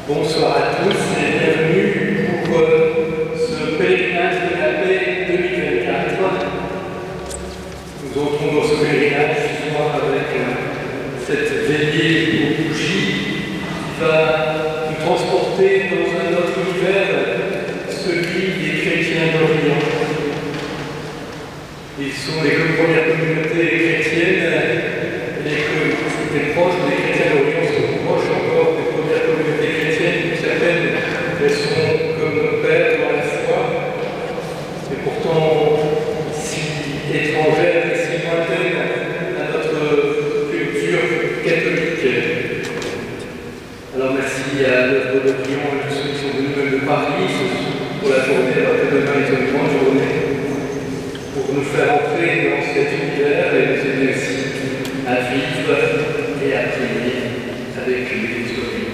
Bonsoir à tous et bienvenue pour ce pèlerinage de la paix 2024. Nous entrons dans ce pèlerinage ce soir avec cette veillée aux bougies qui va nous transporter dans un autre univers, celui des chrétiens d'Orient. Ils sont les premières communautés chrétiennes et les proches des chrétiens d'Orient sont proches encore des premières communautés chrétiennes. Certaines, elles sont comme nos pères dans la foi, et pourtant si étrangères et si lointaines à notre culture catholique. Alors merci à l'œuvre de Lyon et tous ceux qui sont venus même de Paris pour la journée, alors que demain est une grande journée, pour nous faire entrer dans cet univers et nous aider aussi à vivre et à prier avec l'Église de Dieu.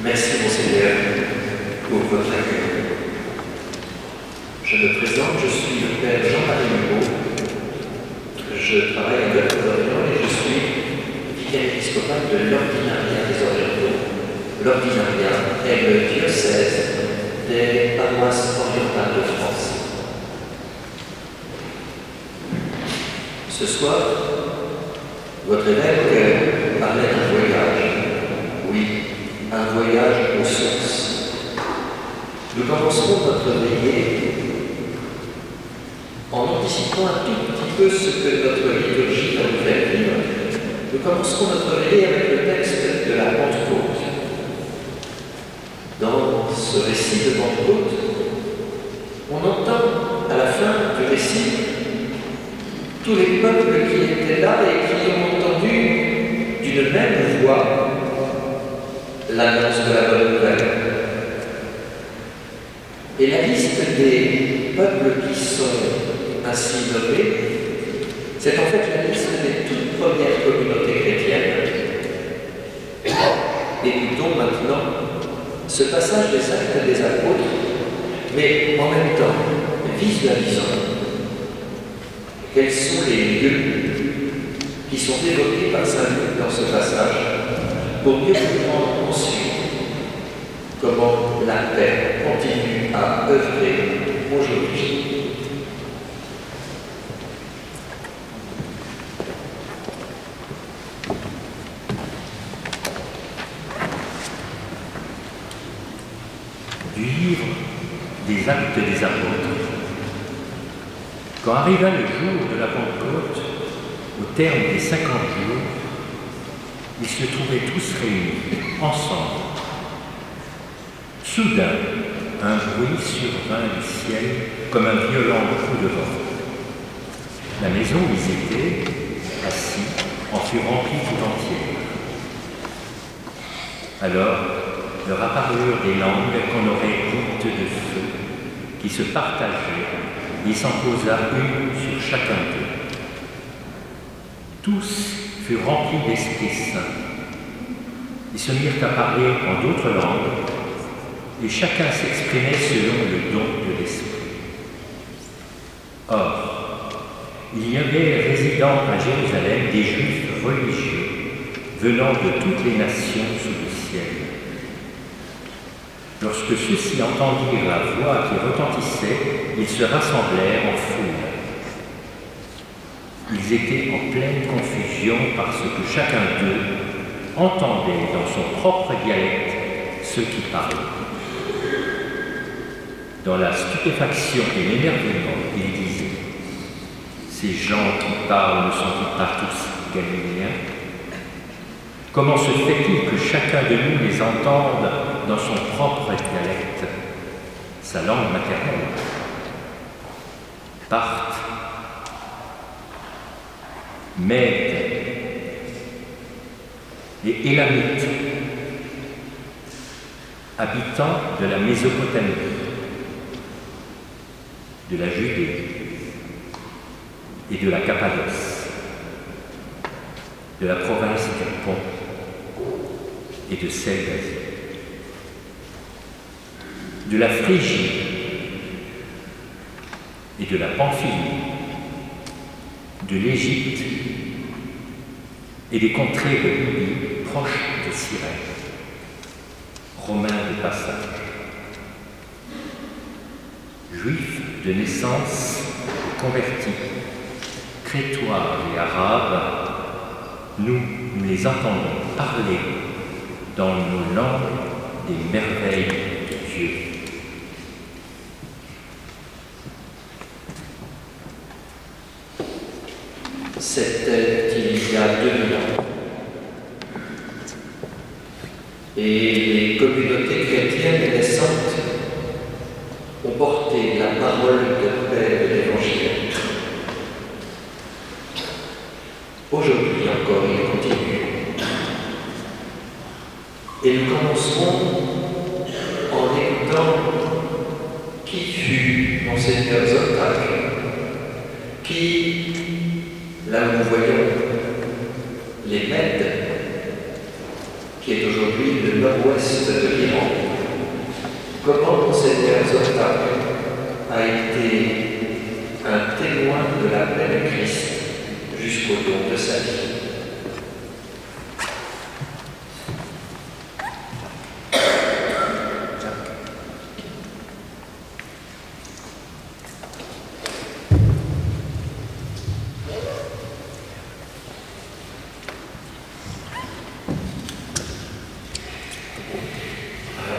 Merci Monseigneur pour votre accueil. Je me présente, je suis le Père Jean-Marie Hugo. Je travaille à l'Orient et je suis vicaire épiscopal de l'Ordinariat des Orientaux. L'Ordinariat est le diocèse des paroisses orientales de France. Ce soir, votre évêque parlait d'un voyage. Oui, un voyage aux sources. Nous commencerons notre veillée en anticipant un tout petit peu ce que notre liturgie va nous faire vivre. Nous commencerons notre veillée avec le texte de la Pentecôte. Dans ce récit de Pentecôte, on entend à la fin du récit tous les peuples qui étaient là et qui ont entendu d'une même voix l'annonce de la bonne nouvelle. Et la liste des peuples qui sont ainsi nommés, c'est en fait la liste des toutes premières communautés chrétiennes. Écoutons maintenant ce passage des Actes des Apôtres, mais en même temps, visualisons quels sont les lieux qui sont évoqués par Saint Luc dans ce passage, pour mieux comprendre ensuite comment la paix continue à œuvrer aujourd'hui. Du livre des Actes des Apôtres. Quand arriva le jour de la Pentecôte, au terme des 50 jours, ils se trouvaient tous réunis, ensemble. Soudain, un bruit survint du ciel comme un violent coup de vent. La maison où ils étaient, assis, en fut remplie tout entière. Alors, leur apparurent des langues qu'on aurait dites de feu, qui se partageaient, et s'en posa une sur chacun d'eux. Tous furent remplis d'Esprit Saint. Ils se mirent à parler en d'autres langues, et chacun s'exprimait selon le don de l'Esprit. Or, il y avait résidant à Jérusalem des Juifs religieux venant de toutes les nations sous le ciel. Lorsque ceux-ci entendirent la voix qui retentissait, ils se rassemblèrent en foule. Ils étaient en pleine confusion parce que chacun d'eux entendait dans son propre dialecte ceux qui parlaient. Dans la stupéfaction et l'émerveillement, ils disaient « Ces gens qui parlent ne sont-ils pas tous galiléens? Comment se fait-il que chacun de nous les entende dans son propre dialecte, sa langue maternelle? Parthes, Mèdes et Élamites, habitants de la Mésopotamie, de la Judée et de la Cappadoce, de la province du Pont et de celle d'Asie, de la Phrygie et de la Pamphylie, de l'Égypte et des contrées de Libye proches de Cyrène, romains de passage. Juifs de naissance et convertis, crétois et arabes, nous les entendons parler dans nos langues des merveilles de Dieu. C'était il y a 2000 ans. Et les communautés chrétiennes naissantes ont porté la parole de paix de l'Évangile. Aujourd'hui encore, il continue. Et nous commencerons en écoutant qui fut Monseigneur Zortak, qui, là où nous voyons les Mèdes, qui est aujourd'hui le nord-ouest de l'Iran, comment Monseigneur Zortak a été un témoin de la paix de Christ jusqu'au don de sa vie.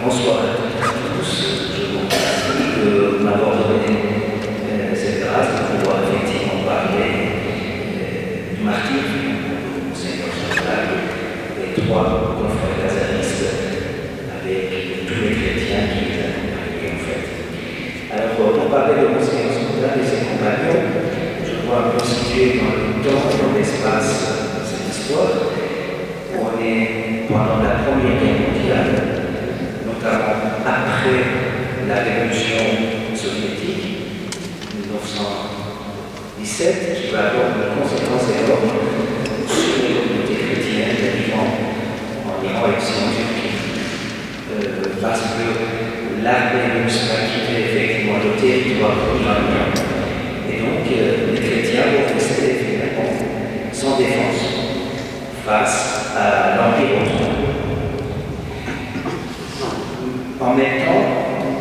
Bonsoir à toutes et à tous. Je vous remercie de m'avoir donné cette grâce de pouvoir effectivement parler du martyre de Monseigneur Zortak et 3 confrères lazaristes avec tous les chrétiens qui les accompagnaient en fait. Alors pour parler de Monseigneur Zortak et ses compagnons, je dois un peu situer dans le temps et dans l'espace cette histoire. On est pendant la Première Guerre mondiale, notamment après la révolution soviétique 1917, qui va avoir une conséquence énorme sur les communautés chrétiennes vivant en Iran et aussi en Turquie. Parce que l'armée russe va quitter effectivement le territoire iranien et donc les chrétiens vont rester finalement sans défense face à l'Empire ottoman. En même temps,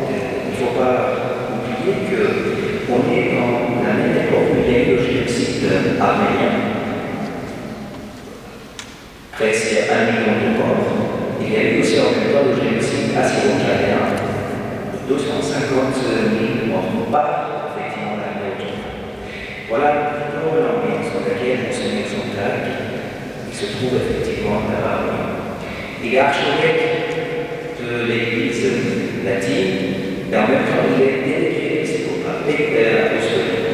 il ne faut pas oublier qu'on est dans la même époque où il y a eu le génocide arménien, presque 1 million de morts. Il y a eu aussi en même temps le génocide assyro-chaldéen, 250 000 morts par effectivement l'armée ottomane. Voilà plutôt l'ambiance dans laquelle Monseigneur Zortak se trouve effectivement là-bas. Il est archevêque de l'Église latine, et en même temps il est délégué épiscopal et apostolique.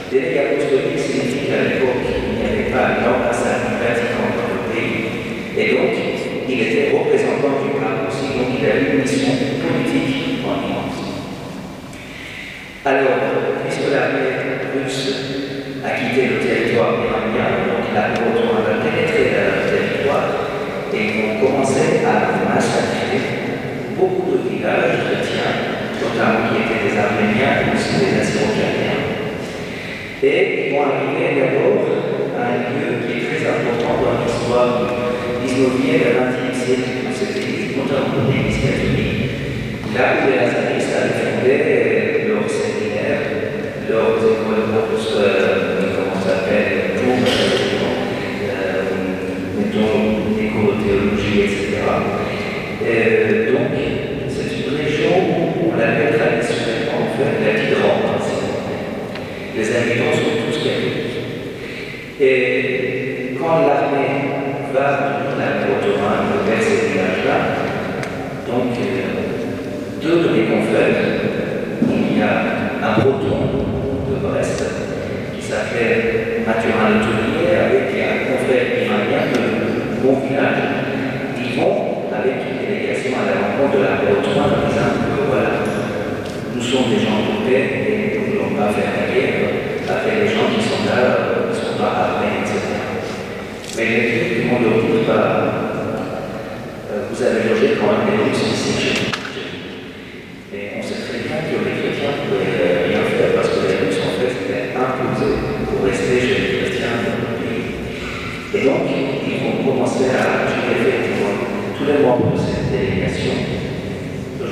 Délégué apostolique signifie qu'à l'époque il n'y avait pas l'ambassade du Vatican dans le pays, et donc il était représentant du pape aussi, donc il a eu une mission politique en Iran. Alors, puisque l'armée russe a quitté le territoire iranien, donc l'armée ottomane a pénétré dans le territoire, et ils vont commencer à massacrer beaucoup de villages chrétiens, notamment qui étaient des Arméniens et aussi des Assyro-Chaldéens. Et ils vont arriver d'abord à un lieu qui est très important dans l'histoire du 19e et 20e siècle de cette église, notamment l'église catholique, là où les lazaristes avaient fondé leur séminaire, leurs écoles comment ça s'appelle, éco-théologie, etc. Donc, c'est une région où on l'appelle traditionnellement en fait la petite rampe. Les habitants sont tous catholiques. Et quand l'armée va de l'armée ottomane vers ces villages-là, donc 2 de mes confrères, il y a un breton de Brest qui s'appelle Mathurin Le Tournier avec un confrère iranien de mon village. Ils vont avec une délégation à la rencontre de l'armée ottomane en disant que voilà, nous sommes des gens de paix et nous ne voulons pas faire la guerre avec les gens qui sont là, qui ne sont pas armés, etc. Mais les Turcs du monde dit vous avez logé quand même des Russes ici chez nous. Et on sait très bien que les chrétiens ne pouvaient rien faire parce que les Russes en fait étaient imposés pour rester chez nous. membres de cette délégation.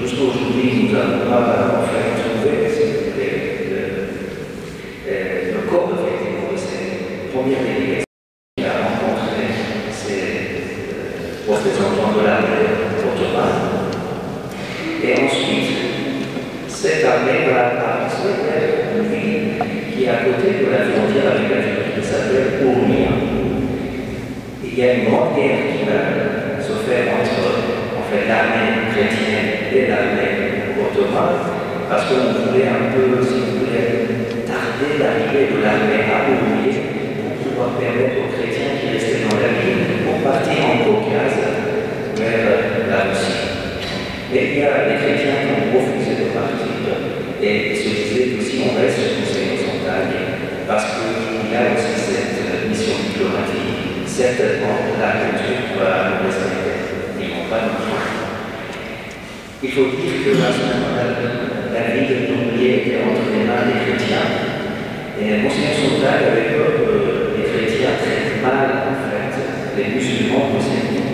Jusqu'à aujourd'hui, nous n'avons pas enfin trouvé le corps effectivement de cette première délégation qui a rencontré ces représentants de l'armée ottomane. Et ensuite, cette armée va avancer vers une ville qui est à côté de la frontière avec la Turquie, qui s'appelle Urmia. Il y a une grande guerre qui va se faire entre l'armée chrétienne et l'armée ottomane, parce qu'on voulait un peu, si vous voulez, tarder l'arrivée de l'armée à Urmia pour pouvoir permettre aux chrétiens qui restaient dans la ville pour partir en Caucase vers la Russie. Et il y a des chrétiens qui ont refusé de partir et se disaient que si on reste sur Conseil occidental, parce qu'il y a aussi cette mission diplomatique, certainement la culture va nous respecter. Ils n'ont pas de choix. Il faut dire que à ce moment-là, la vie de l'oublié était entre les mains des chrétiens. Et Monseigneur Sonntag avait peur que les chrétiens traitent mal, en fait, les musulmans musulmans.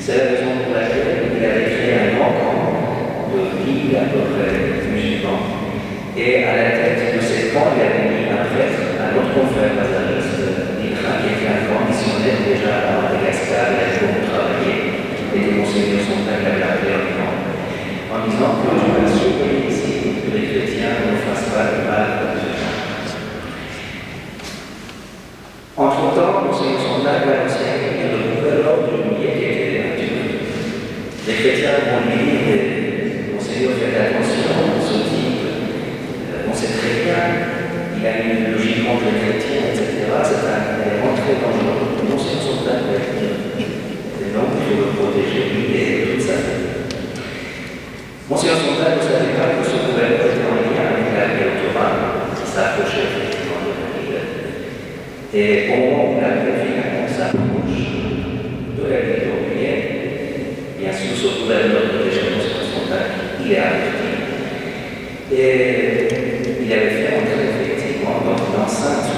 C'est la raison pour laquelle il avait créé un grand camp de 1000 à peu près musulmans. Et à la tête de ces camps, il avait mis un prêtre, un autre confrère lazariste, Nitra, qui était un grand missionnaire déjà à Madagascar, il avait beaucoup travaillé, et que Monseigneur Sonntag avait appelé en disant que je vais surveiller ici que les chrétiens ne fassent pas de mal aux musulmans. Entre-temps, Monseigneur Sonntag a aussi accueilli le nouvel ordre de l'Union qui était les chrétiens vont lui dire, Monseigneur, faites attention, ce type, on sait très bien, il a une logique contre les chrétiens, etc. Elle est rentrée dans le Monseigneur Sonntag va dire, non, il faut le protéger, lui et toute sa famille. Monseigneur Sonntag ne savait pas que ce gouvernement était en lien avec l'armée ottomane, qui s'approchait effectivement de la ville. Et au moment où l'armée finalement s'approche de la ville européenne, bien sûr, ce gouverneur de Monseigneur Sonntag, il est arrêté. Et il avait fait entrer effectivement dans l'enceinte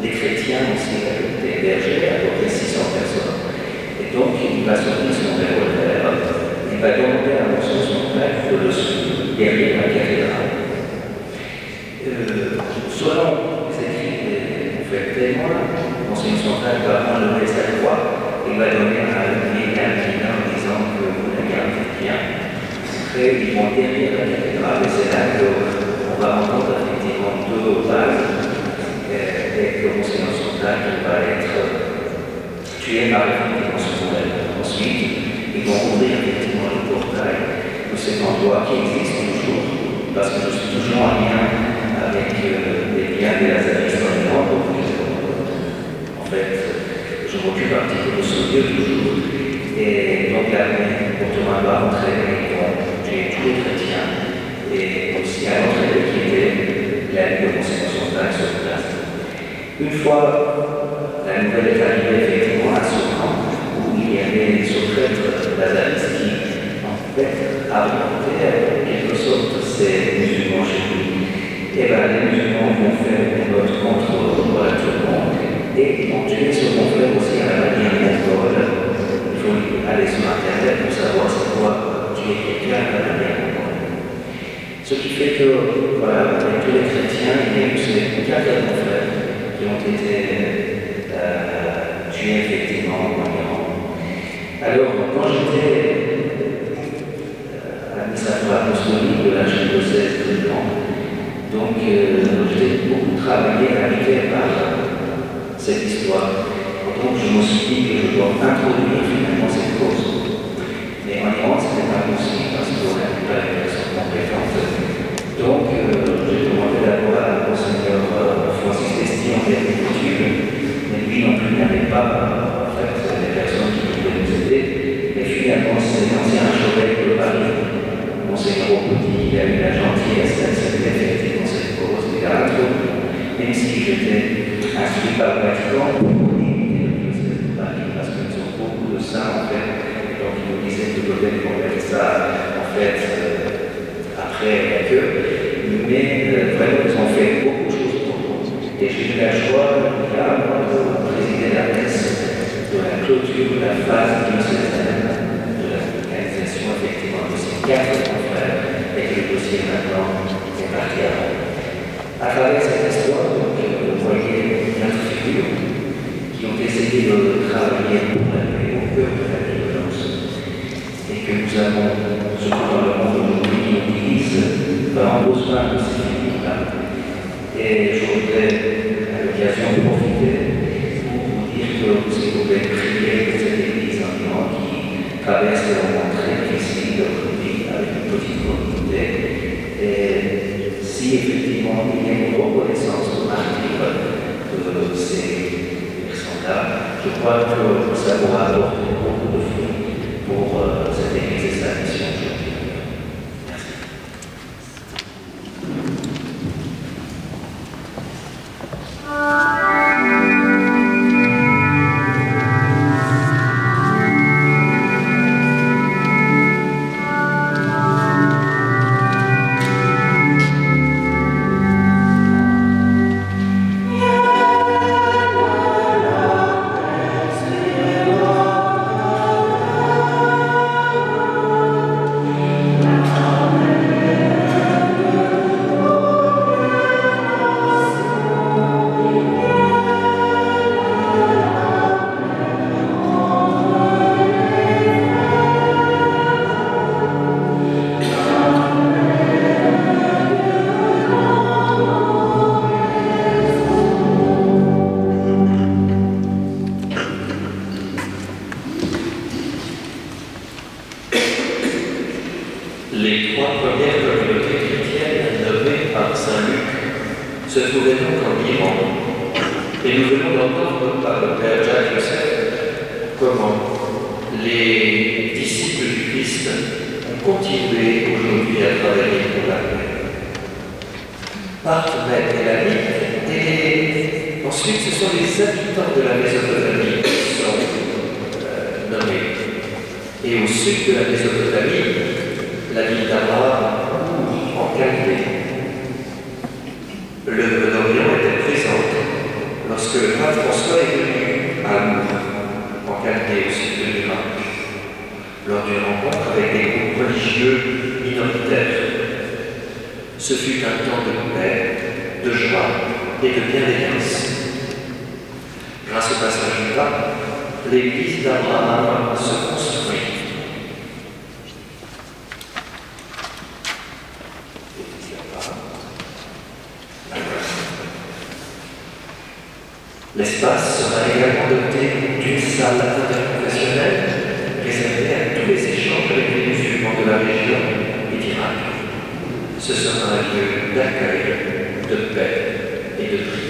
les chrétiens aussi étaient hébergés, à peu près 600 personnes. Et donc, il va sortir son revolver, il va demander à Monseigneur Sonntag de le suivre derrière la cathédrale. Selon les écrits des témoins, Monseigneur Sonntag va enlever sa croix, il va donner à un vieil en disant que vous la gardez bien. Après, ils vont derrière la cathédrale et c'est là qu'on va entendre effectivement deux balles et que Monseigneur Sonntag va être tué par effectivement ce gouvernement. Ensuite, ils vont ouvrir effectivement le portail de cet endroit qui existe toujours, parce que je suis toujours en lien avec les liens des lazaristes en Iran, donc en fait, je m'occupe un petit peu de ce lieu toujours. Et donc l'armée ottomane va rentrer, ils vont tuer tous les chrétiens, et aussi à l'entrée qui était la ville de Monseigneur Sonntag sur place. Une fois la nouvelle est arrivée effectivement à ce camp, où il y avait ce prêtre lazaristes qui, en fait, abritait en quelque sorte ces musulmans chez lui. Et bien les musulmans vont faire une vote contre tout le monde, et ils vont tuer ce confrère aussi à la manière mongole. Il faut aller sur Internet pour savoir c'est quoi tuer quelqu'un à la manière mongole. Ce qui fait que, voilà, avec tous les chrétiens, il y a eu ces 4 confrères qui ont été tués effectivement en Iran. Alors, quand j'étais administrateur apostolique de l'archidiocèse de Milan, donc j'ai beaucoup travaillé, habité par cette histoire. Donc je me suis dit que je dois introduire finalement cette cause. Mais en Iran, ce n'était pas possible parce qu'on n'avait pas les personnes compétentes. Donc j'ai demandé d'abord à Monseigneur Francis Destier en agriculture, mais lui non plus n'avait pas en fait des personnes qui pouvaient nous aider. Et finalement, c'est l'ancien archevêque de Paris, Monseigneur Aupetit, qui a eu la gentillesse d'accepter effectivement cette cause et à introduire, même si j'étais instruit par le Vatican pour limiter le diocèse de Paris, parce qu'ils ont beaucoup de ça en fait, et donc ils nous disaient que peut-être qu'on mettre ça en fait après avec eux, mais vraiment ils ont fait beaucoup de choses pour nous. Et j'ai eu la joie, il y a moi, de présider la messe de la clôture de la phase diocésaine À travers cette histoire, vous voyez 4 figures qui ont essayé de travailler pour la paix au cœur de la violence. Et que nous avons, surtout dans le monde aujourd'hui, une utilise vraiment besoin de ces figures-là. Et je voudrais, à l'occasion, profiter pour vous dire que si vous pouvez prier pour cette église en Iran qui traverse des moments très difficiles aujourd'hui avec une petite communauté. Et si effectivement il y a une reconnaissance de martyr de ces personnes-là, je crois que ça pourra apporter beaucoup de fruits pour cette église et sa mission aujourd'hui. Merci. Les 3 premières communautés chrétiennes nommées par saint Luc se trouvaient donc en Iran. Et nous venons d'entendre par le Père Jacques Joseph comment les disciples du Christ ont continué aujourd'hui à travailler pour la paix. Partent mettre la vie, et ensuite ce sont les habitants de la Mésopotamie qui sont nommés. Et au sud de la Mésopotamie, la ville d'Abraham en Chaldée. L'œuvre d'Orient était présente lorsque le pape François est venu à Mour, en Chaldée, au sud de l'Irak, lors d'une rencontre avec des groupes religieux minoritaires. Ce fut un temps de paix, de joie et de bienveillance. Grâce au passage du pape, l'église d'Abraham se construit. L'espace sera également doté d'une salle interconfessionnelle réservée à tous les échanges avec les musulmans de la région et d'Irak. Ce sera un lieu d'accueil, de paix et de prière.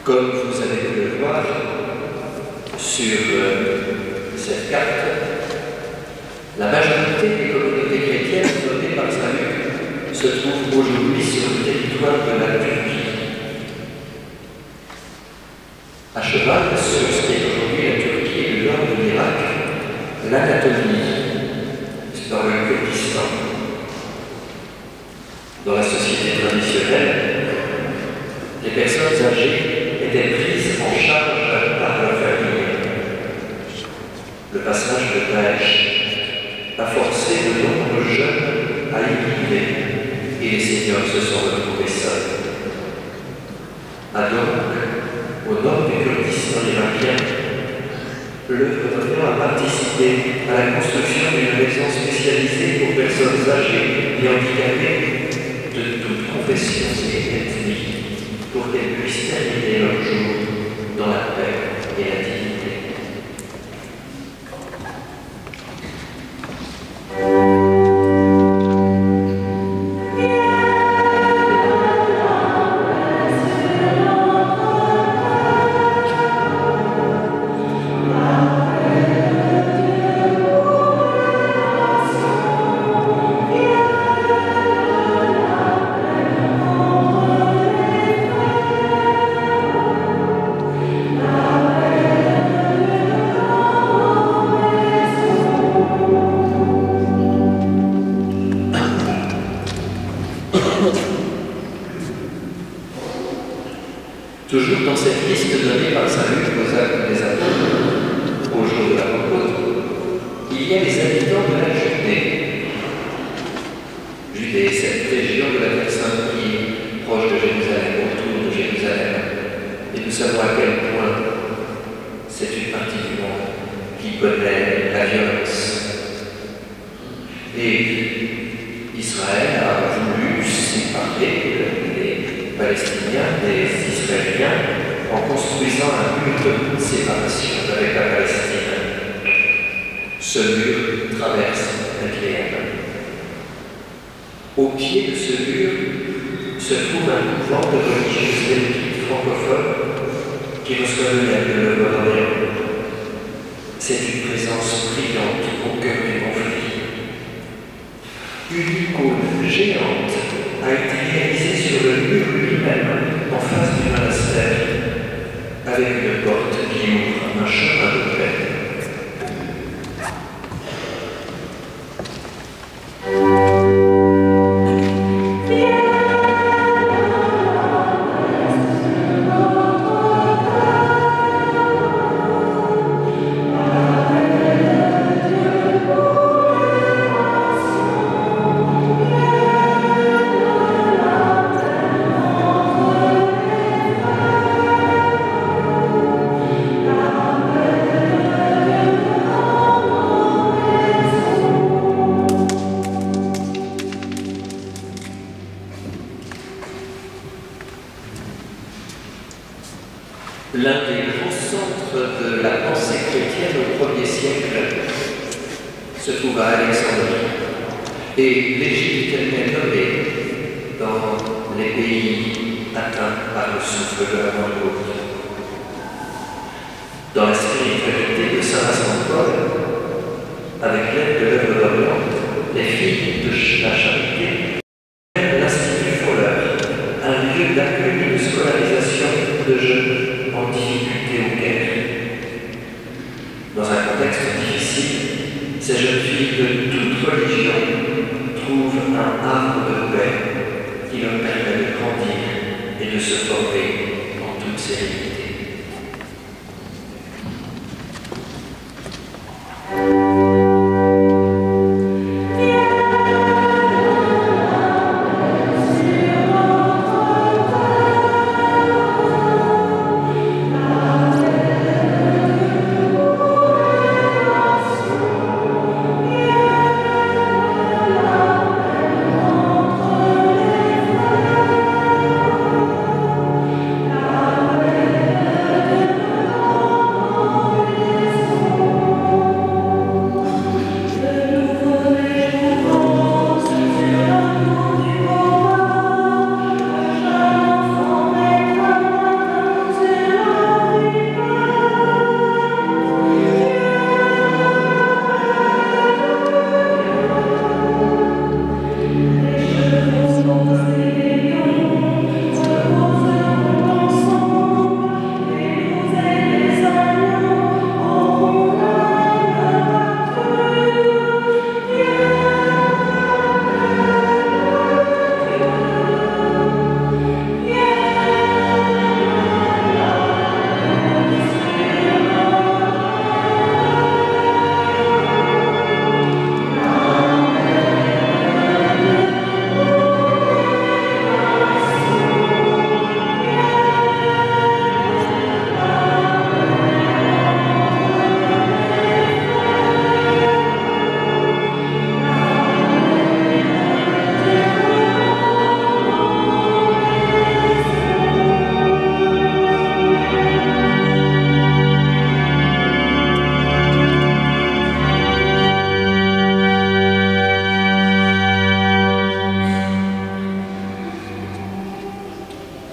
Comme vous avez pu le voir sur cette carte, la majorité des communautés chrétiennes nommées par saint Luc se trouvent aujourd'hui sur le territoire de la Turquie. À cheval sur ce qui est aujourd'hui la Turquie et le nord de l'Irak, l'Anatolie, dans le Kurdistan. Dans la société traditionnelle, les personnes âgées étaient prises en charge par leur famille. Le passage de Daesh a forcé de nombreux jeunes à immigrer et les seigneurs se sont retrouvés seuls. Donc, au nord du Kurdistan irakien, l'œuvre d'Orient a participé à la construction d'une maison spécialisée pour personnes âgées et handicapées de toutes confessions et ethnies, pour qu'elles puissent terminer leur jour dans la paix et la dignité. Toujours dans cette liste donnée par Saint Luc aux Actes des Apôtres, au jour de la Pentecôte, il y a les habitants de la Judée. Judée, cette région de la Terre Sainte qui est proche de Jérusalem, autour de Jérusalem. Et nous savons à quel point c'est une partie du monde qui connaît la violence. Et Israël a voulu séparer les Palestiniens des Israéliens en construisant un mur de séparation avec la Palestine. Ce mur traverse Bethléem. Au pied de ce mur se trouve un mouvement de religieuses belgiques francophones qui reçoit le lien de l'œuvre d'Orient. C'est une présence brillante au cœur du conflit. Une icône géante a été réalisée sur le mur lui-même, en face du monastère, avec une porte qui ouvre un chemin de paix. L'un des grands centres de la pensée chrétienne au 1er siècle se trouve à Alexandrie. Et l'Égypte elle-même nommée dans les pays atteints par le souffle de la Pentecôte. Dans la spiritualité de Saint Vincent de Paul, avec l'aide de l'œuvre d'Orient, les filles de la charité, l'Institut Folleur, un lieu d'accueil et de scolarisation de jeunes en difficulté au Caire. Dans un contexte difficile, ces jeunes filles de toute religion trouvent un arbre de paix qui leur permet de grandir et de se former en toute sérénité.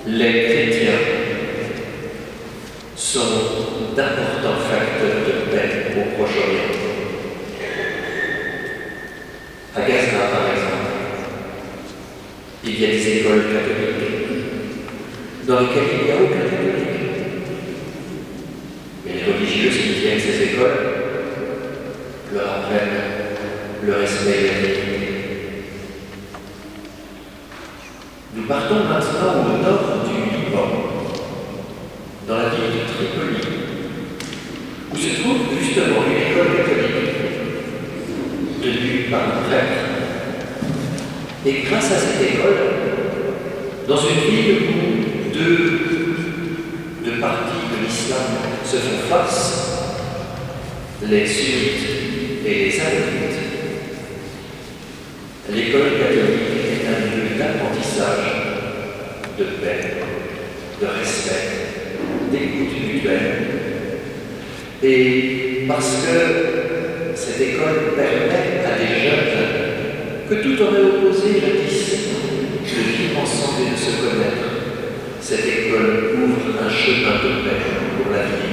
Les chrétiens sont d'importants facteurs de paix au Proche-Orient. À Gaza, par exemple, il y a des écoles catholiques dans lesquelles il n'y a aucun catholique. Mais les religieuses qui tiennent ces écoles leur apprennent le respect de la dignité. Nous partons maintenant au nord du Liban, Et grâce à cette école, dans une ville où deux parties de l'islam se font face, les sunnites et les alawites, l'école catholique est un lieu d'apprentissage, de paix, de respect, d'écoute mutuelle. Et parce que cette école permet à des jeunes que tout aurait opposé jadis de vivre ensemble et de se connaître, cette école ouvre un chemin de paix pour l'avenir.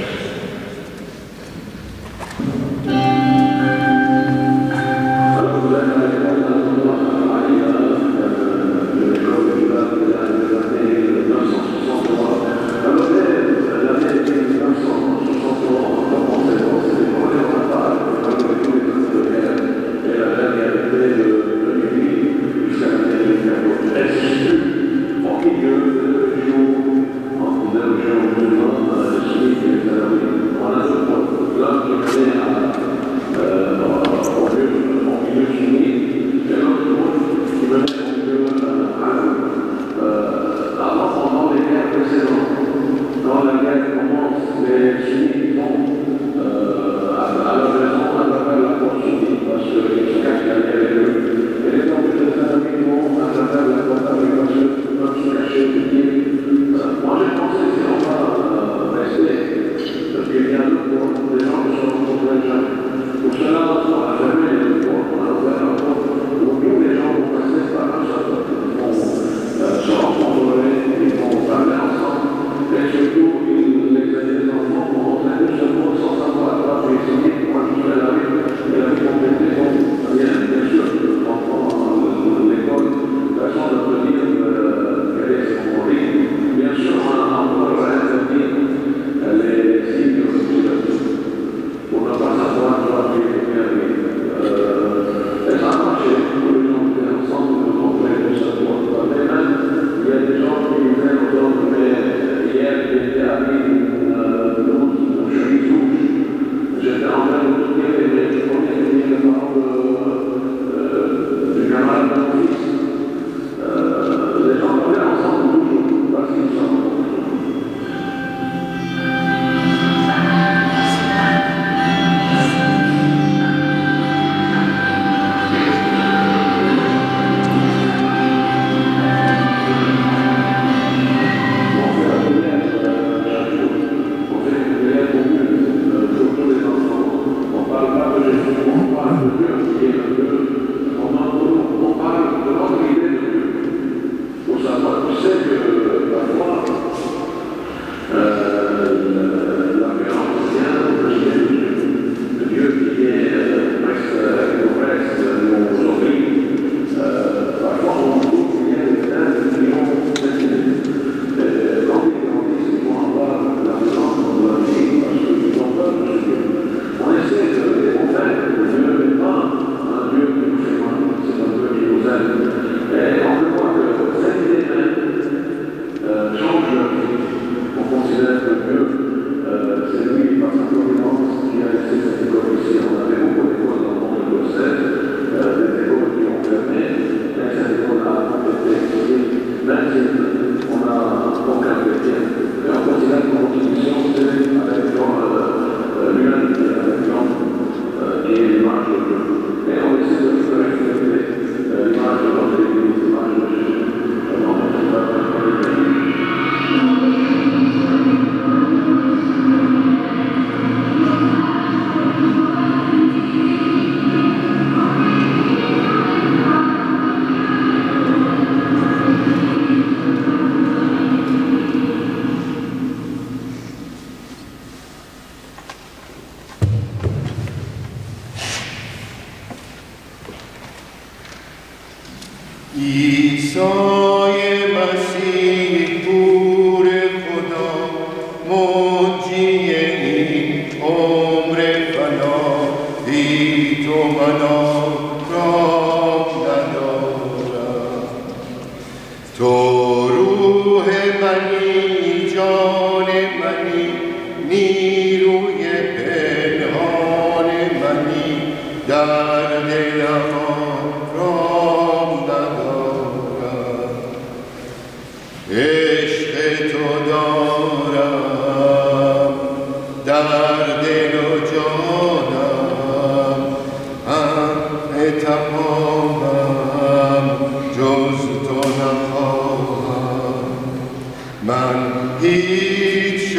Dar de amor, rom da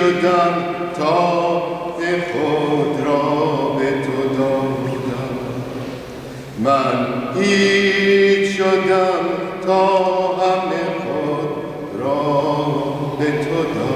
شدم تا خود را به تو دادم. من هیچ شدم تا همه خود را به تو دادم.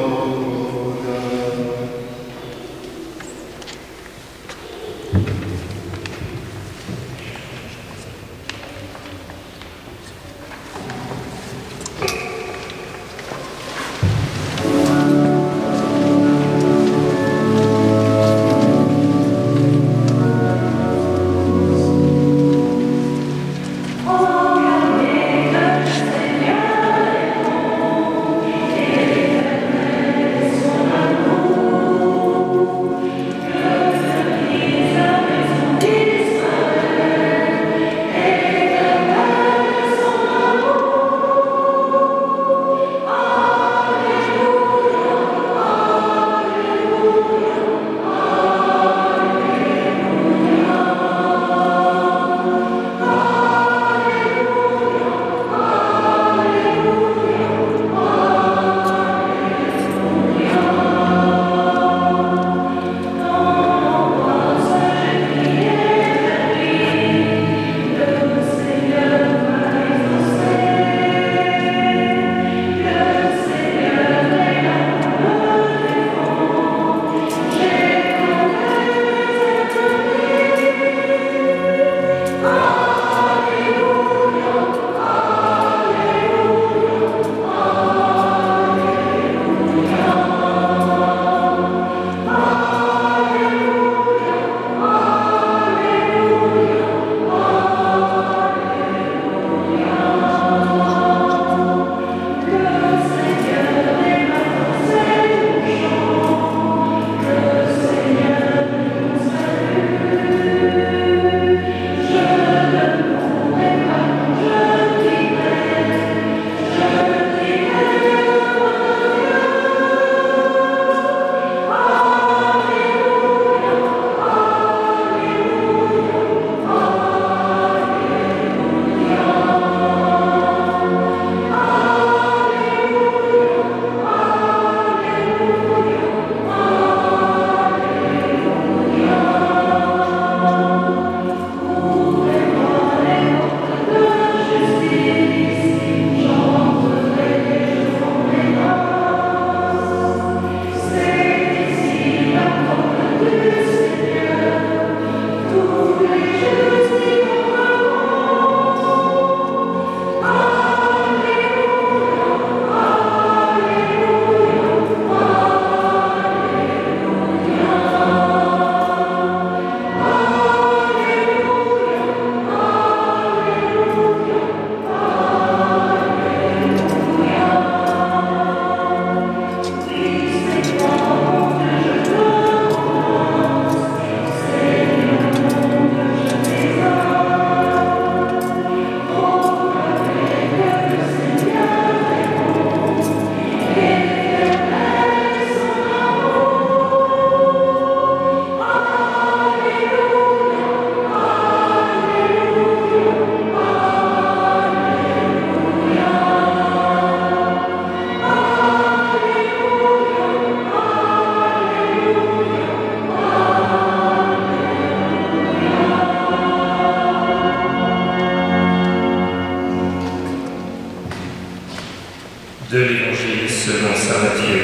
De l'Évangile selon saint Matthieu.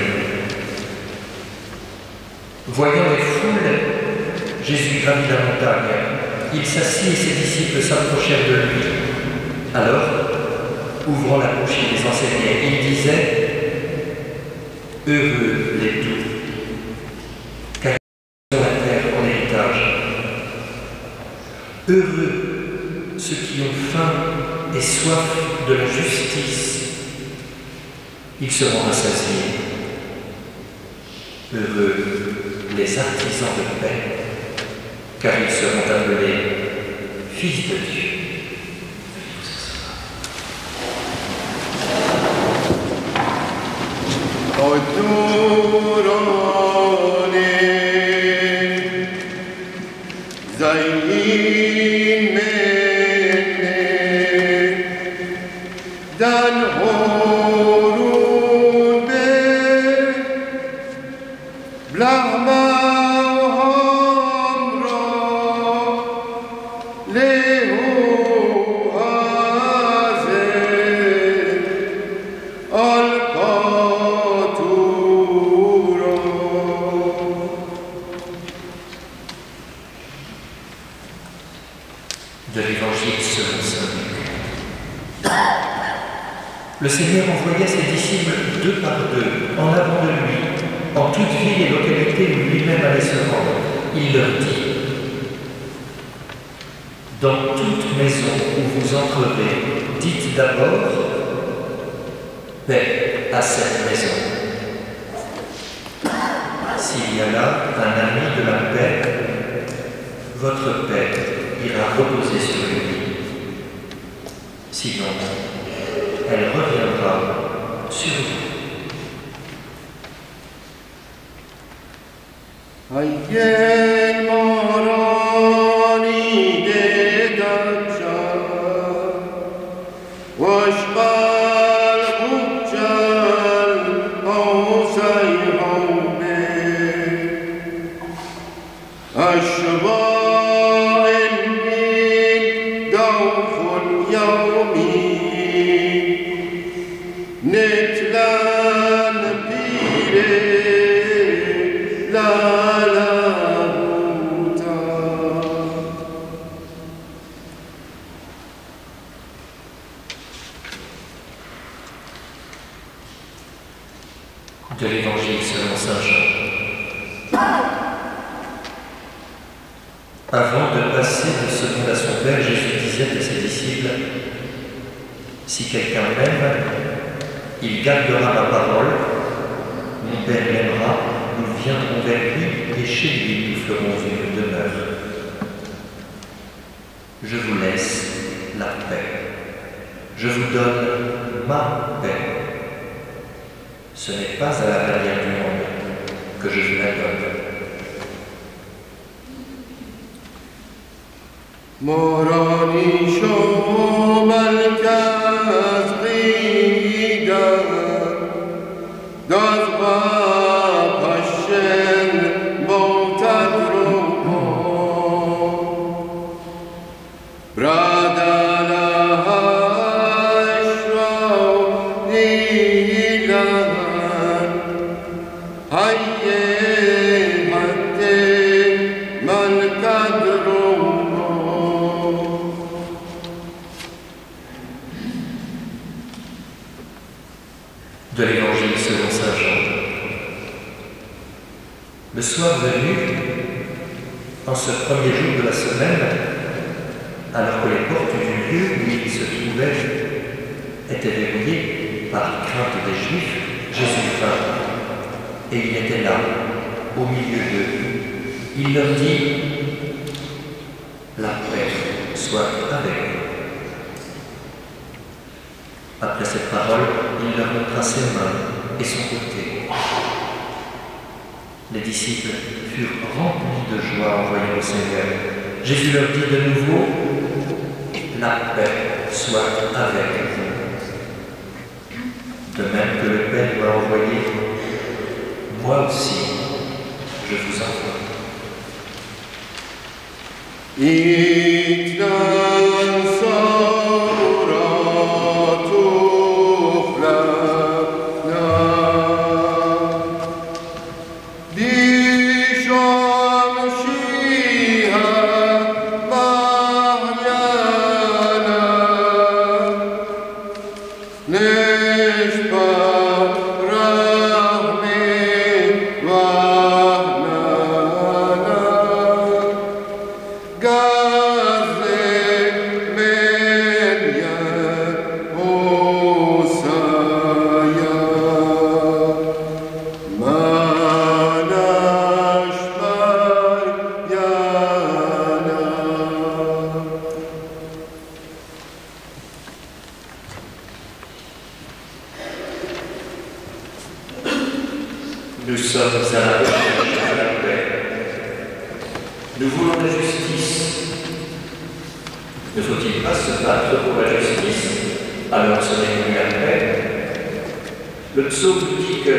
Voyant les foules, Jésus gravit la montagne. Il s'assit et ses disciples s'approchèrent de lui. Alors, ouvrant la bouche, il les enseignait. Il disait « Heureux les doux, car ils ont la terre en héritage. Heureux ceux qui ont faim et soif de la justice, ils seront rassasiés. Heureux les artisans de paix, car ils seront appelés fils de Dieu. » De l'Évangile selon saint Luc. Le Seigneur envoya ses disciples deux par deux, en avant de lui, en toute ville et localité où lui-même allait se rendre. Il leur dit: dans toute maison où vous entrerez, dites d'abord: paix à cette maison. S'il y a là un ami de la paix, votre paix ira reposer sur lui. Sinon, elle reviendra sur vous. De l'Évangile selon saint Jean. Avant de passer de ce monde à son Père, Jésus disait à ses disciples: si quelqu'un m'aime, il gardera ma parole, mon Père l'aimera, nous viendrons vers lui et chez lui nous ferons une demeure. Je vous laisse la paix. Je vous donne ma paix. Ce n'est pas à la manière du monde que je vous la donne. Morani shomal kazriga dazba pashen motadrumo bradala hashwa ila hayye hatte mal kadrumo. De l'Évangile selon saint Jean. Le soir venu, en ce premier jour de la semaine, alors que les portes du lieu où il se trouvait étaient verrouillées par crainte des Juifs, Jésus vint, et il était là, au milieu d'eux. Il leur dit: la paix soit avec vous. Après cette parole, il leur montra ses mains et son côté. Les disciples furent remplis de joie en voyant le Seigneur. Jésus leur dit de nouveau: la paix soit avec vous. De même que le Père m'a envoyé, moi aussi, je vous envoie. Nous sommes à la recherche de la paix. Nous voulons la justice. Ne faut-il pas se battre pour la justice? Alors ce n'est plus la paix. Le psaume dit que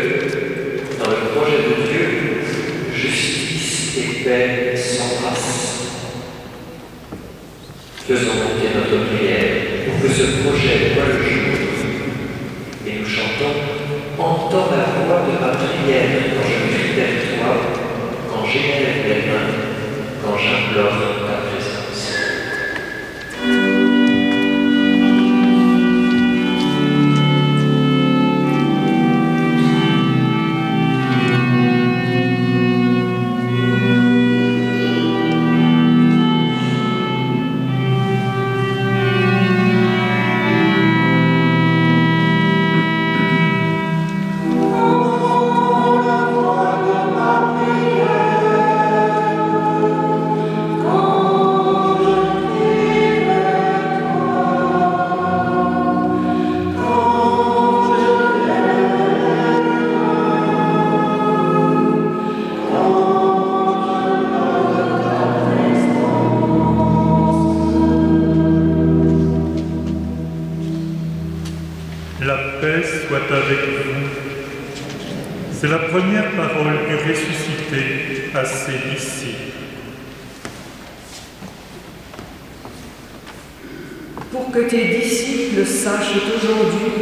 dans le projet de Dieu, Faisons monter notre prière pour que ce projet voie le jour. Et nous chantons « Entends la voix de ma prière quand je crie vers toi, quand j'élève les mains, quand j'implore ta présence. » La paix soit avec vous. C'est la première parole du ressuscité à ses disciples. Pour que tes disciples sachent aujourd'hui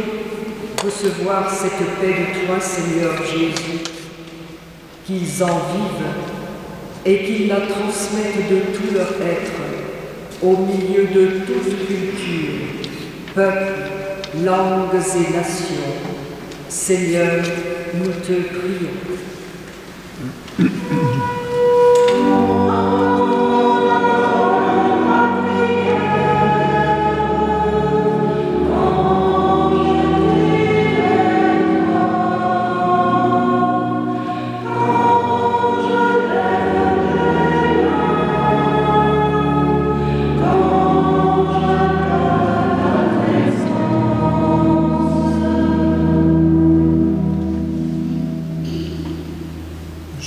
recevoir cette paix de toi, Seigneur Jésus, qu'ils en vivent et qu'ils la transmettent de tout leur être, au milieu de toute culture, peuple, langues et nations. Seigneur, nous te prions.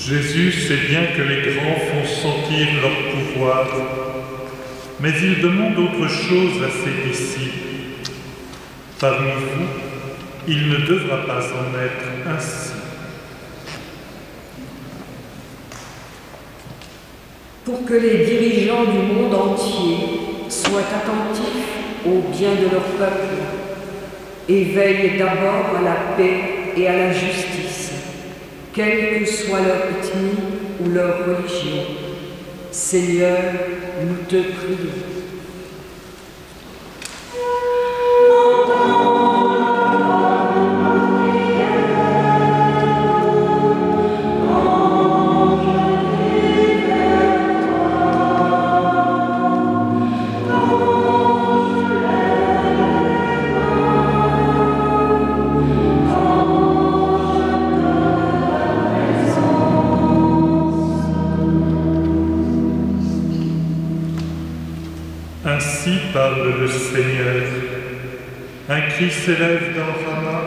Jésus sait bien que les grands font sentir leur pouvoir, mais il demande autre chose à ses disciples. Parmi vous, il ne devra pas en être ainsi. Pour que les dirigeants du monde entier soient attentifs au bien de leur peuple et veillent d'abord à la paix et à la justice, quelle que soit leur ethnie ou leur religion. Seigneur, nous te prions. Ainsi parle le Seigneur. Un cri s'élève dans Rama,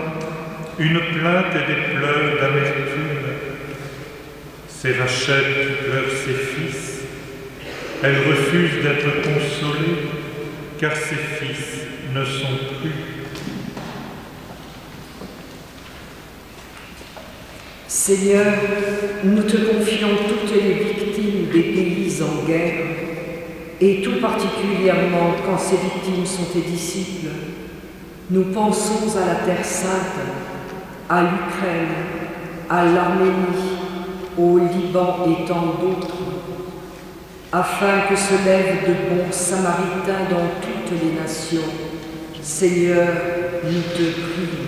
une plainte et des pleurs d'amertume. C'est Rachel qui pleure ses fils. Elle refuse d'être consolée, car ses fils ne sont plus. Seigneur, nous te confions toutes les victimes des pays en guerre, et tout particulièrement quand ces victimes sont tes disciples. Nous pensons à la Terre Sainte, à l'Ukraine, à l'Arménie, au Liban et tant d'autres, afin que se lèvent de bons Samaritains dans toutes les nations. Seigneur, nous te prions.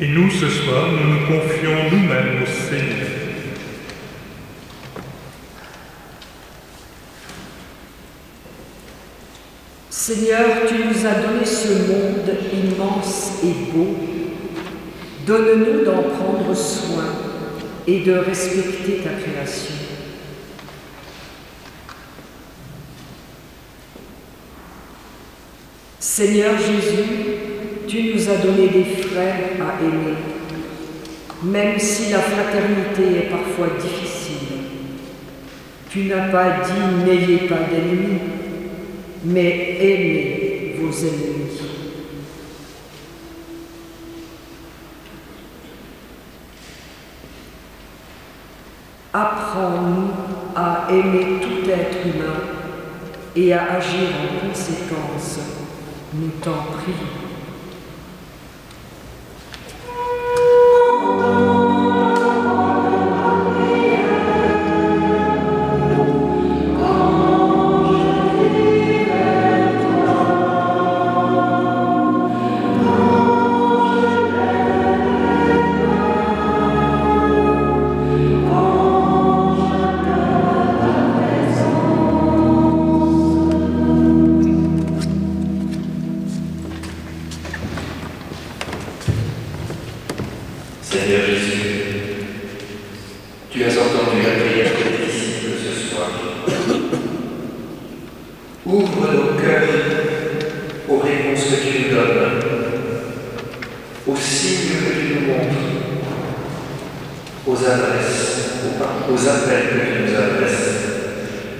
Et nous, ce soir, nous nous confions nous-mêmes au Seigneur. Seigneur, tu nous as donné ce monde immense et beau. Donne-nous d'en prendre soin et de respecter ta création. Seigneur Jésus, tu nous as donné des frères à aimer, même si la fraternité est parfois difficile. Tu n'as pas dit « n'ayez pas d'ennemis », mais « aimez vos ennemis ». Apprends-nous à aimer tout être humain et à agir en conséquence, nous t'en prions. Seigneur Jésus, tu as entendu la prière des disciples ce soir. Ouvre nos cœurs aux réponses que tu nous donnes, aux signes que tu nous montres, aux adresses, aux appels que tu nous adresses.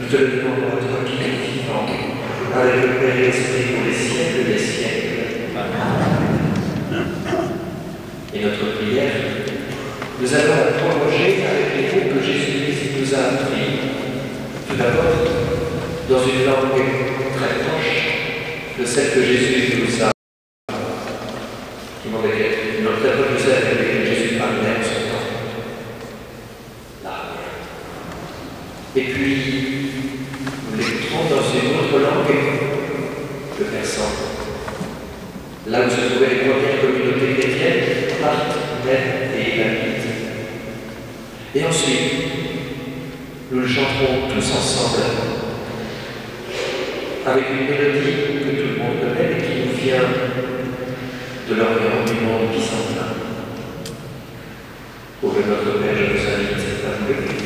Nous te le demandons à toi qui es vivant, avec le Père et l'Esprit pour les siècles des siècles. Et notre prière, nous allons la prolonger avec les mots que Jésus-Christ nous a appris. Tout d'abord, dans une langue très proche de celle que Jésus nous a, très proche de celle avec laquelle Jésus parlait en son temps. Là. Et puis, nous l'écouterons dans une autre langue, le persan. Là où se trouvaient les premières communautés chrétiennes, Parthes, Mèdes et Élamites. Et ensuite, nous le chanterons tous ensemble, avec une mélodie que tout le monde connaît et qui nous vient de l'Orient du monde byzantin. Au nom de notre Père, je vous invite à vous lever.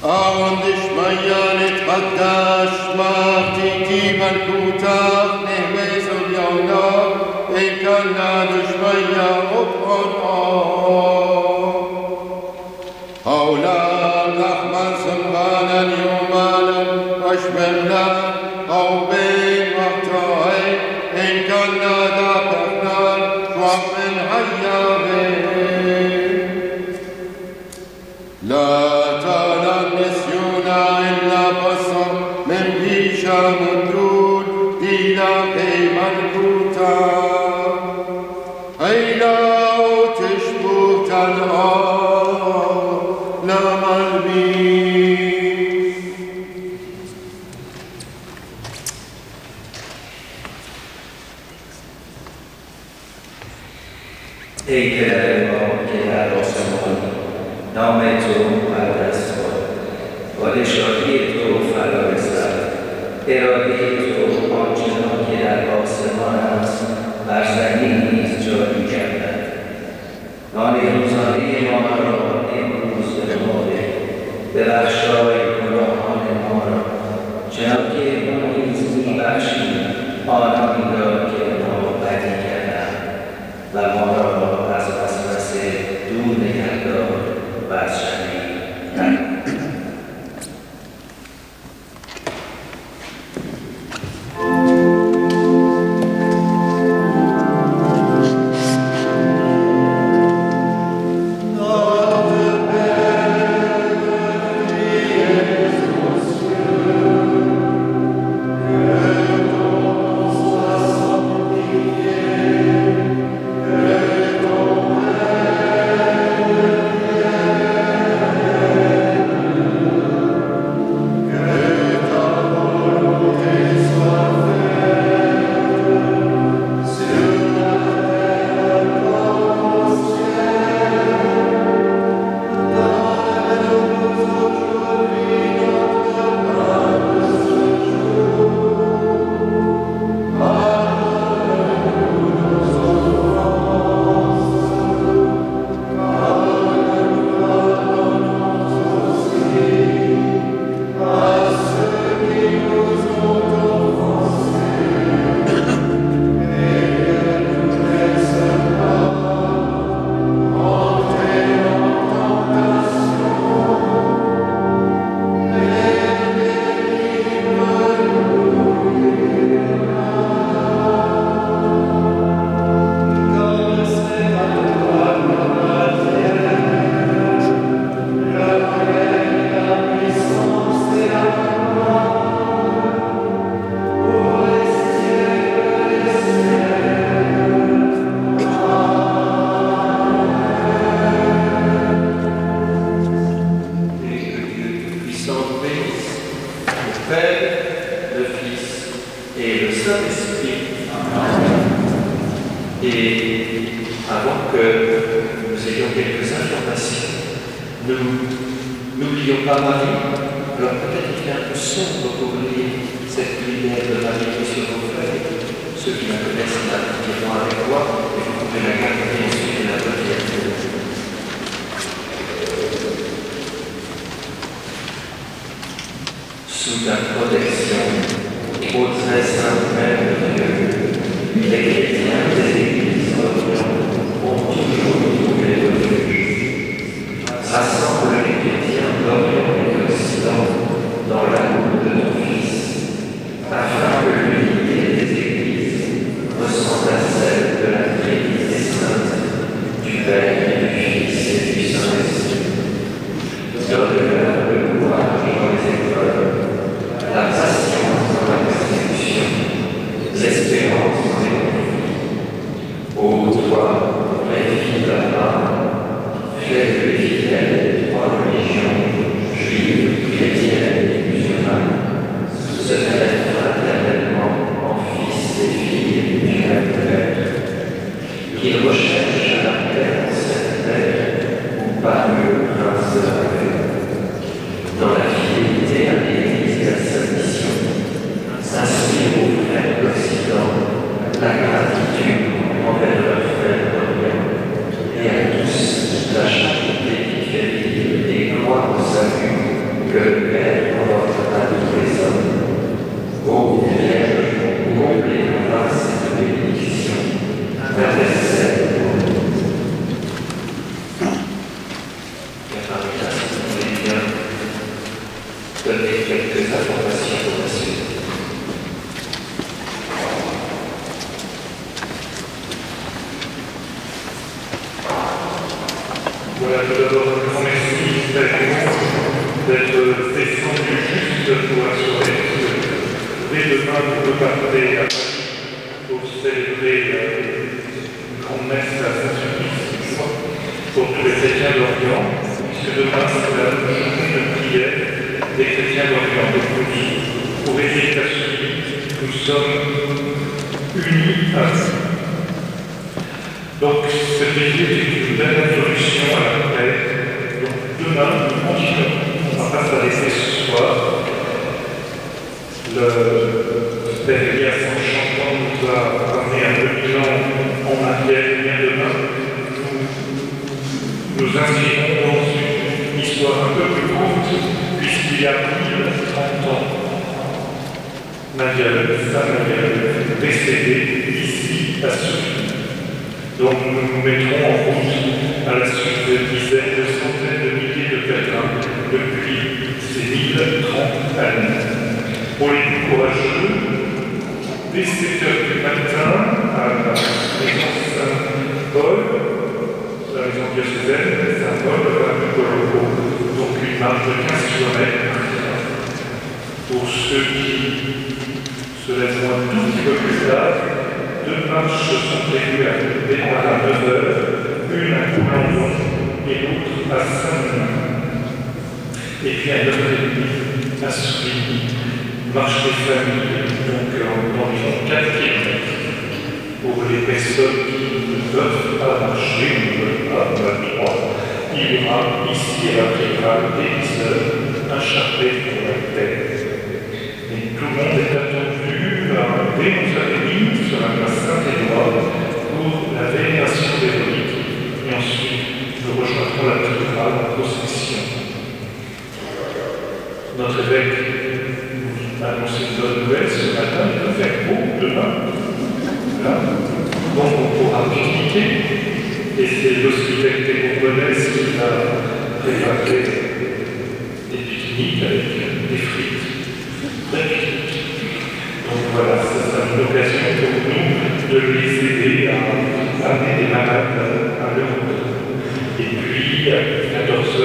أعوندش ميان اتقدش مارتيتي ملكوتك نهميز اليونا إن كان نادش ميا أبقر أولا لحما سمغانا يومانا أشبهنا أو بين مقطعين إن كان نادا بغنان شوق من حيابين لا مدرود إلى ملكوتا أيلا تشبوت الأرض لما البيت E creeremo che la nostra mano non mezzo adesso, adesso dietro farò restare. Pero Cristo oggi non chiede la vostra mano, basta che giorni chiama. Non Gerusalemme oro e brus dell'amore, della gioia con l'amore moro. C'è anche non mi lasci, ora mi do che non vai di chiama. L'amore basta se tu ne cado, basta mi. No Et avant que nous ayons quelques informations, n'oublions pas Marie. Alors peut-être qu'il fait un peu sombre pour lire cette lumière de Marie qui est sur vos feuilles. Ceux qui la connaissent l'appliqueront avec moi et vous pouvez la garder ensuite et la relire. Sous ta protection, ô très sainte Mère de Dieu, les chrétiens des églises d'Orient ont toujours trouvé refuge. Rassemble les chrétiens d'Orient et d'Occident dans l'amour de ton Fils, afin que l'unité des églises ressemble à celle de la Trinité sainte, du Père et du Fils et du Saint-Esprit. Donne-leur le courage dans les épreuves, la patience dans la persécution, l'espérance dans les conflits. Ô toi, réfie ta part, fais que les fidèles des trois religions, juives, chrétiennes et musulmanes, se mettent fraternellement en fils et filles du même Père, qu'ils recherchent la paix en cette terre où parle le prince de la paix. Dans la fidélité à l'Église et à sa mission, s'inspire aux frères d'Occident la gratitude envers leurs frères d'Orient et à tous la charité qui fait vivre et croire au salut que le Père offre à tous les hommes. Ô Vierge, comblée de grâce et de bénédiction, intercède pour nous. Donner quelques informations pour la suite. Voilà, tout d'abord un grand merci d'être descendu juste pour assurer que dès demain vous repartez à Paris pour célébrer une grande messe à Saint-Sulpice pour tous les chrétiens d'Orient, puisque demain c'est la journée de prière des chrétiens d'Orient. Donc pour aider à suivi, nous sommes unis à ça. Donc cette visite est une belle introduction à la paix. Donc demain, nous continuons. On ne va pas s'arrêter ce soir. Le Père Elias en chantant nous a ramené un peu de bilan en arrière. Bien demain, nous inscrivons dans une histoire un peu plus courte, puisqu'il y a 1030 ans, Nadia, Saint Nadia, décédée ici à Sophie. Donc nous nous mettrons en route à la suite de dizaines, de centaines de milliers de pèlerins depuis ces 1030 années. Pour les plus courageux, dès 7 h du matin, à la maison Saint-Paul, la maison diocésaine Saint-Paul, à Nicoloco, donc une marche de 15 km. Pour ceux qui se lèvent un tout petit peu plus tard, 2 marches sont prévues à démarrer à 9 h, une à Coulandon et l'autre à Saint-Denis. Et puis à 9 h30 à Souvigny, marche des familles, donc d'environ 4 km. Pour les personnes qui ne peuvent pas marcher ou ne veulent pas il y aura ici à la cathédrale dès 10 h un chapelet pour la paix. Et tout le monde est attendu dès 11 h 30 sur la place Saint-Éloi pour la vénération des reliques. Et ensuite, nous rejoindrons la cathédrale en procession. Notre évêque nous a annoncé une bonne nouvelle ce matin, il va faire beau demain. Là. Donc on pourra pique-niquer. Et c'est l'hospitalité bourbonnaise qui va préparer des pique-niques avec des frites. Très pique-niques. Donc voilà, ça sera une occasion pour nous de les aider à amener des malades à leur retour. Et puis, à 14 h,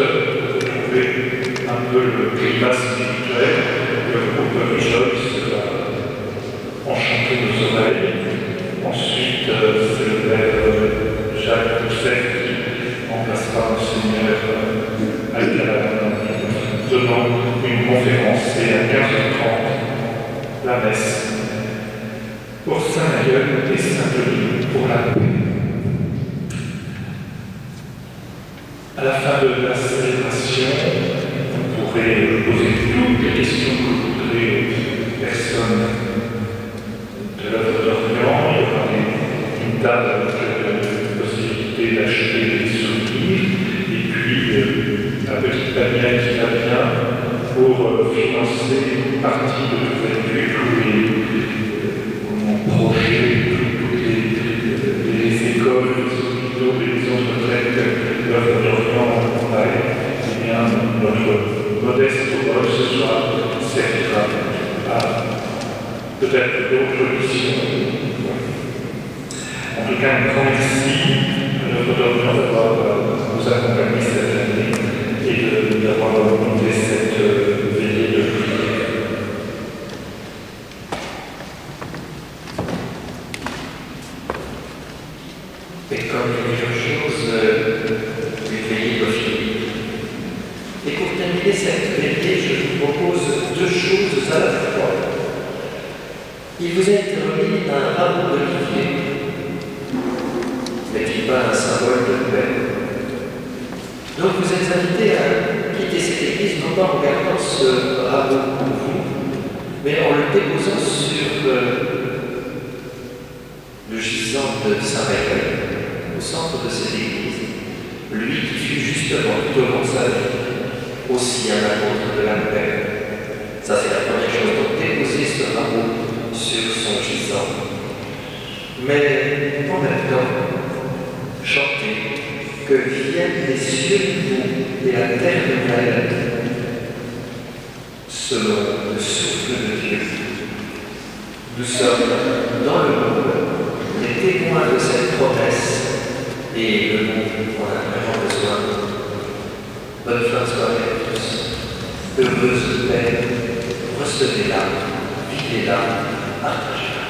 vous trouvez un peu le climat spirituel. Le groupe Rejoice va enchanter nos oreilles. Ensuite, c'est le père Jacques Pousset qui remplacera Monseigneur Alcala, donnant une conférence et à 15 h 30 la messe pour Saint-Naël et Saint-Denis pour la paix. la fin de la célébration, vous pourrez poser toutes les questions que vous voudrez aux personnes de l'œuvre d'Orient. Il y aura une table avec la possibilité d'acheter des souvenirs, et puis un petit panier qui va bien pour financer une partie de tous les projets, toutes les écoles, les hôpitaux, les maisons de retraite que l'œuvre d'Orient a. Eh bien, notre modeste rôle ce soir servira à peut-être d'autres missions. En tout cas, un grand merci à l'œuvre d'Orient d'avoir nous accompagné cette année et d'avoir organisé cette veillée de prière. Et comme il y a chose du veillée de Philippe. Et pour terminer cette veillée, je vous propose deux choses à la fois. Il vous a été remis un rameau d'olivier. N'est-il pas un symbole de paix? Donc vous êtes invités à quitter cette église non pas en gardant ce rameau pour vous, mais en le déposant sur le gisant de Saint-Réveil, au centre de cette église. Lui qui fut justement tout au long de sa vie aussi un apôtre de la paix. Ça c'est la première chose, donc déposer ce rameau sur son gisant. Mais en même temps, chanter que viennent les cieux nouveaux et la terre nouvelle selon le souffle de Dieu. Nous sommes dans le monde les témoins de cette promesse et le monde en a vraiment besoin. Bonne fin de soirée à tous. Heureuse paix, recevez-la, vivez-la, partagez-la.